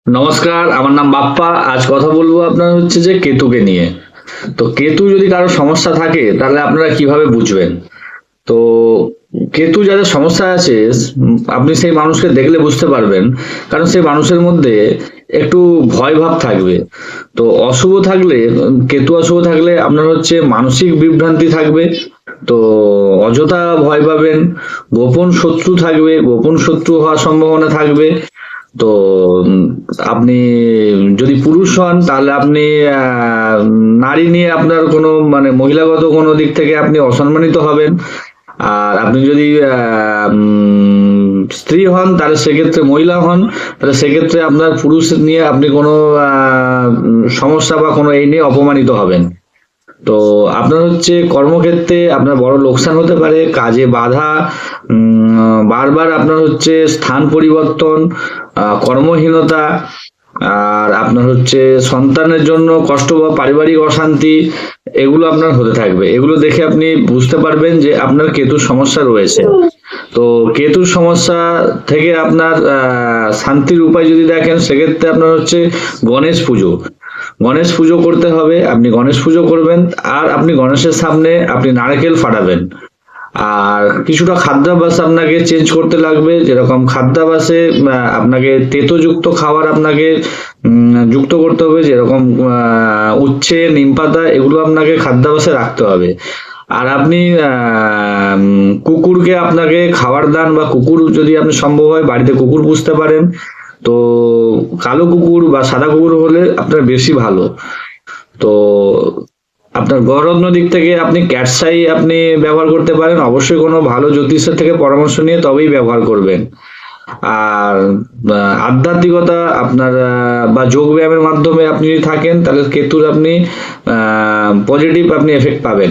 নমস্কার, আমার নাম বাপ্পা। আজ কথা বলবো আপনার হচ্ছে যে কেতুকে নিয়ে। তো কেতু যদি কারো সমস্যা থাকে তাহলে আপনারা কিভাবে বুঝবেন? তো কেতু যাদের সমস্যা আছে আপনি সেই মানুষকে দেখলে বুঝতে পারবেন, কারণ সেই মানুষের মধ্যে একটু ভয় ভাব থাকবে। তো অশুভ থাকলে, কেতু অশুভ থাকলে আপনার হচ্ছে মানসিক বিভ্রান্তি থাকবে। তো অযথা ভয় পাবেন। গোপন শত্রু থাকবে, গোপন শত্রু হওয়ার সম্ভাবনা থাকবে। তো উম, আপনি যদি পুরুষ হন তাহলে আপনি নারী নিয়ে আপনার কোনো মানে মহিলাগত কোনো দিক থেকে আপনি অসম্মানিত হবেন। আর আপনি যদি স্ত্রী হন তাহলে সেক্ষেত্রে, মহিলা হন তাহলে সেক্ষেত্রে আপনার পুরুষ নিয়ে আপনি কোনো সমস্যা বা কোনো এই নিয়ে অপমানিত হবেন। তো আপনার হচ্ছে কর্মক্ষেত্রে আপনার বড় লোকসান হতে পারে, কাজে বাধা, বারবার আপনার হচ্ছে স্থান পরিবর্তন, কর্মহীনতা, আর আপনার হচ্ছে সন্তানের জন্য কষ্ট বা পারিবারিক অশান্তি, এগুলো আপনার হতে থাকবে। এগুলো দেখে আপনি বুঝতে পারবেন যে আপনার কেতুর সমস্যা রয়েছে। তো কেতুর সমস্যা থেকে আপনার শান্তির উপায় যদি দেখেন, সেক্ষেত্রে আপনার হচ্ছে গণেশ পুজো। গণেশ পুজো করতে হবে, আপনি গণেশ পুজো করবেন। আর আপনি গণেশের সামনে আপনি নারকেল ফাটাবেন। আর কিছুটা খাদ্যাভ্যাস আপনাকে চেঞ্জ করতে লাগবে, যেরকম খাদ্যাভ্যাসে আপনাকে তেতোযুক্ত খাবার আপনাকে যুক্ত করতে হবে, যেরকম উচ্ছে, নিমপাতা, এগুলো আপনাকে খাদ্যাভ্যাসে রাখতে হবে। আর আপনি কুকুরকে আপনাকে খাবার দান, বা কুকুর যদি আপনি সম্ভব হয় বাড়িতে কুকুর পুষতে পারেন। তো কালো কুকুর বা সাদা কুকুর হলে আপনার বেশি ভালো। তো আপনার গড়রত্ন দিক থেকে আপনি ক্যাটসাই আপনি ব্যবহার করতে পারেন, অবশ্যই কোনো ভালো জ্যোতিষের থেকে পরামর্শ নিয়ে তবেই ব্যবহার করবেন। আর আধ্যাত্মিকতা আপনার বা যোগ ব্যায়ামের মাধ্যমে আপনি যদি থাকেন তাহলে কেতুর আপনি পজিটিভ আপনি এফেক্ট পাবেন।